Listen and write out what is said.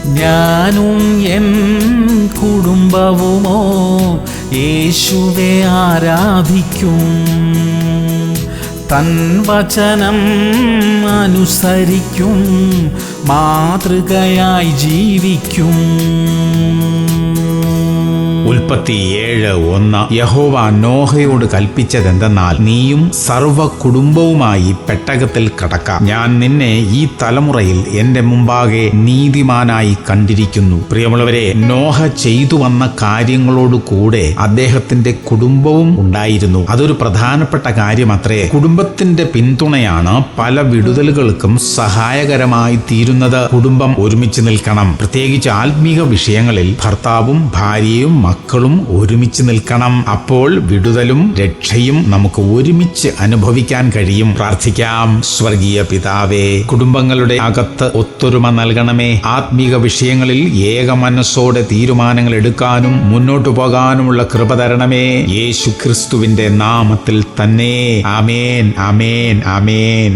ഞാനും എൻ കുടുംബവുമോ യേശുവെ ആരാധിക്കും. തൻ വചനം അനുസരിക്കും, മാതൃകയായി ജീവിക്കും. ഉൽപ്പത്തി 7:1 യഹോവ നോഹയോട് കൽപ്പിച്ചതെന്തെന്നാൽ, നീയും സർവ്വ കുടുംബവുമായി പെട്ടകത്തിൽ കടക്കാം. ഞാൻ നിന്നെ ഈ തലമുറയിൽ എന്റെ മുമ്പാകെ നീതിമാനായി കണ്ടിരിക്കുന്നു. പ്രിയമുള്ളവരെ, നോഹ ചെയ്തു വന്ന കാര്യങ്ങളോട് കൂടെ അദ്ദേഹത്തിന്റെ കുടുംബവും ഉണ്ടായിരുന്നു. അതൊരു പ്രധാനപ്പെട്ട കാര്യമത്രേ. കുടുംബത്തിന്റെ പിന്തുണയാണ് പല വിടുതലുകൾക്കും സഹായകരമായി തീരുന്നത്. കുടുംബം ഒരുമിച്ച് നിൽക്കണം. പ്രത്യേകിച്ച് ആത്മീക വിഷയങ്ങളിൽ ഭർത്താവും ഭാര്യയും മക്കളും ഒരുമിച്ച് നിൽക്കണം. അപ്പോൾ വിടുതലും രക്ഷയും നമുക്ക് ഒരുമിച്ച് അനുഭവിക്കാൻ കഴിയും. പ്രാർത്ഥിക്കാം. സ്വർഗീയ പിതാവേ, കുടുംബങ്ങളുടെ അകത്ത് ഒത്തൊരുമ നൽകണമേ. ആത്മീക വിഷയങ്ങളിൽ ഏക മനസ്സോടെ തീരുമാനങ്ങൾ എടുക്കാനും മുന്നോട്ടു പോകാനുമുള്ള കൃപ തരണമേ. യേശു ക്രിസ്തുവിന്റെ നാമത്തിൽ തന്നെ. ആമേൻ, ആമേൻ, ആമേൻ.